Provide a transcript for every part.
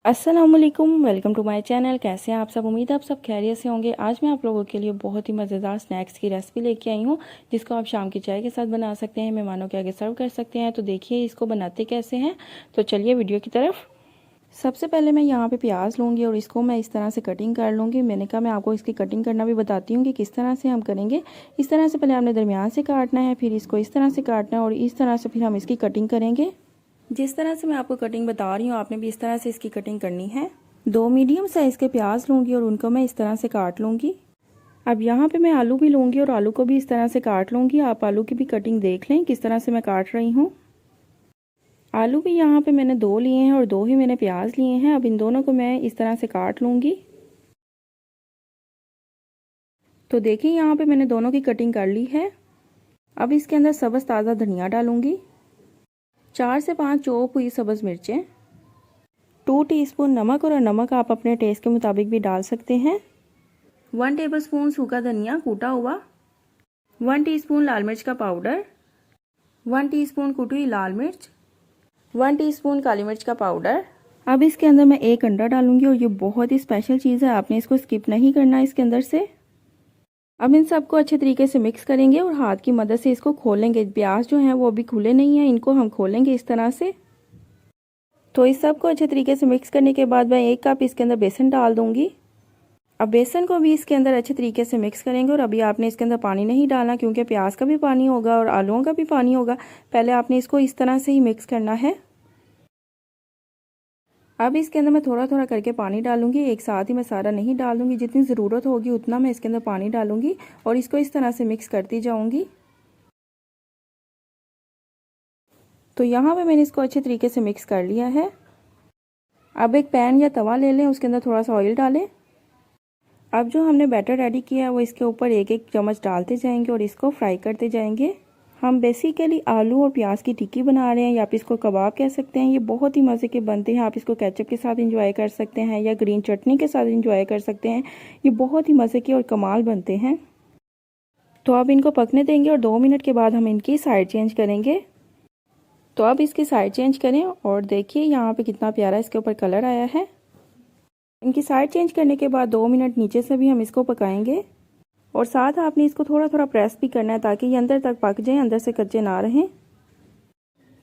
अस्सलामुअलैकुम, welcome to my channel. कैसे हैं आप सब? उम्मीद है आप सब खैरियत से होंगे। आज मैं आप लोगों के लिए बहुत ही मज़ेदार स्नैक्स की रेसिपी लेके आई हूँ, जिसको आप शाम की चाय के साथ बना सकते हैं, मेहमानों के आगे सर्व कर सकते हैं। तो देखिए इसको बनाते कैसे हैं। तो चलिए वीडियो की तरफ। सबसे पहले मैं यहाँ पे प्याज लूँगी और इसको मैं इस तरह से कटिंग कर लूँगी। मैंने कहा मैं आपको इसकी कटिंग करना भी बताती हूँ कि किस तरह से हम करेंगे। इस तरह से पहले आपने दरमियान से काटना है, फिर इसको इस तरह से काटना है और इस तरह से फिर हम इसकी कटिंग करेंगे। जिस तरह से मैं आपको कटिंग बता रही हूँ आपने भी इस तरह से इसकी कटिंग करनी है। 2 मीडियम साइज़ के प्याज लूँगी और उनको मैं इस तरह से काट लूँगी। अब यहाँ पे मैं आलू भी लूँगी और आलू को भी इस तरह से काट लूँगी। आप आलू की भी कटिंग देख लें किस तरह से मैं काट रही हूँ। आलू भी यहाँ पे मैंने 2 लिए हैं और 2 ही मैंने प्याज लिए हैं। अब इन दोनों को मैं इस तरह से काट लूँगी। तो देखिए यहाँ पे मैंने दोनों की कटिंग कर ली है। अब इसके अंदर सब्ज़ ताज़ा धनिया डालूँगी, 4 से 5 चॉप हुई सब्ज़ मिर्चें, 2 टीस्पून नमक और नमक आप अपने टेस्ट के मुताबिक भी डाल सकते हैं। 1 टेबलस्पून सूखा धनिया कूटा हुआ, 1 टीस्पून लाल मिर्च का पाउडर, 1 टीस्पून कुटी हुई लाल मिर्च, 1 टीस्पून काली मिर्च का पाउडर। अब इसके अंदर मैं 1 अंडा डालूंगी और ये बहुत ही स्पेशल चीज़ है, आपने इसको स्किप नहीं करना इसके अंदर से। अब इन सबको अच्छे तरीके से मिक्स करेंगे और हाथ की मदद से इसको खोलेंगे। प्याज जो हैं वो अभी खुले नहीं हैं, इनको हम खोलेंगे इस तरह से। तो इस सब को अच्छे तरीके से मिक्स करने के बाद मैं 1 कप इसके अंदर बेसन डाल दूंगी। अब बेसन को भी इसके अंदर अच्छे तरीके से मिक्स करेंगे और अभी आपने इसके अंदर पानी नहीं डालना, क्योंकि प्याज का भी पानी होगा और आलूओं का भी पानी होगा। पहले आपने इसको इस तरह से ही मिक्स करना है। अब इसके अंदर मैं थोड़ा थोड़ा करके पानी डालूंगी, एक साथ ही मैं सारा नहीं डाल दूंगी। जितनी ज़रूरत होगी उतना मैं इसके अंदर पानी डालूंगी और इसको इस तरह से मिक्स करती जाऊंगी। तो यहाँ पे मैंने इसको अच्छे तरीके से मिक्स कर लिया है। अब एक पैन या तवा ले लें, उसके अंदर थोड़ा सा ऑयल डालें। अब जो हमने बैटर रेडी किया है वो इसके ऊपर 1-1 चम्मच डालते जाएंगे और इसको फ्राई करते जाएंगे। हम बेसिकली आलू और प्याज की टिक्की बना रहे हैं, या आप इसको कबाब कह सकते हैं। ये बहुत ही मज़े के बनते हैं। आप इसको केचप के साथ इंजॉय कर सकते हैं या ग्रीन चटनी के साथ इंजॉय कर सकते हैं। ये बहुत ही मज़े के और कमाल बनते हैं। तो अब इनको पकने देंगे और 2 मिनट के बाद हम इनकी साइड चेंज करेंगे। तो अब इसकी साइड चेंज करें और देखिए यहाँ पे कितना प्यारा इसके ऊपर कलर आया है। इनकी साइड चेंज करने के बाद 2 मिनट नीचे से भी हम इसको पकाएंगे और साथ आपने इसको थोड़ा थोड़ा प्रेस भी करना है ताकि ये अंदर तक पक जाए, अंदर से कच्चे ना रहें।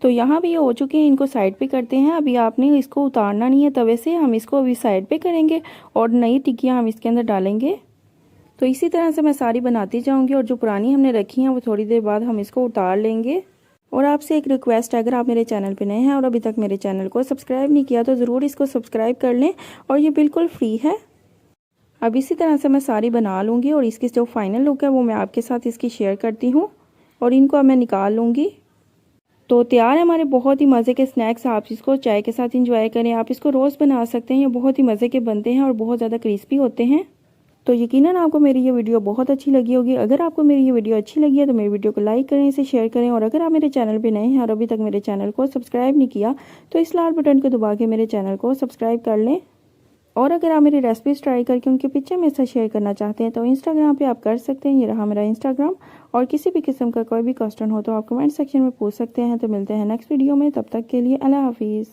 तो यहाँ भी ये हो चुके हैं, इनको साइड पे करते हैं। अभी आपने इसको उतारना नहीं है तवे से, हम इसको अभी साइड पे करेंगे और नई टिक्कियाँ हम इसके अंदर डालेंगे। तो इसी तरह से मैं सारी बनाती जाऊँगी और जो पुरानी हमने रखी हैं वो थोड़ी देर बाद हम इसको उतार लेंगे। और आपसे एक रिक्वेस्ट है, अगर आप मेरे चैनल पे नए हैं और अभी तक मेरे चैनल को सब्सक्राइब नहीं किया तो ज़रूर इसको सब्सक्राइब कर लें और ये बिल्कुल फ्री है। अब इसी तरह से मैं सारी बना लूँगी और इसकी जो फाइनल लुक है वो मैं आपके साथ इसकी शेयर करती हूँ और इनको अब मैं निकाल लूँगी। तो तैयार है हमारे बहुत ही मज़े के स्नैक्स। आप इसको चाय के साथ इंजॉय करें, आप इसको रोज़ बना सकते हैं। ये बहुत ही मज़े के बनते हैं और बहुत ज़्यादा क्रिस्पी होते हैं। तो यकीनन आपको मेरी ये वीडियो बहुत अच्छी लगी होगी। अगर आपको मेरी ये वीडियो अच्छी लगी है तो मेरी वीडियो को लाइक करें, इसे शेयर करें और अगर आप मेरे चैनल पे नए हैं और अभी तक मेरे चैनल को सब्सक्राइब नहीं किया तो इस लाल बटन को दबा के मेरे चैनल को सब्सक्राइब कर लें। और अगर आप मेरी रेसिपीज ट्राई करके उनके पिक्चर मेरे साथ शेयर करना चाहते हैं तो इंस्टाग्राम पे आप कर सकते हैं। ये रहा मेरा इंस्टाग्राम। और किसी भी किस्म का कोई भी क्वेश्चन हो तो आप कमेंट सेक्शन में पूछ सकते हैं। तो मिलते हैं नेक्स्ट वीडियो में, तब तक के लिए अल्लाह हाफिज़।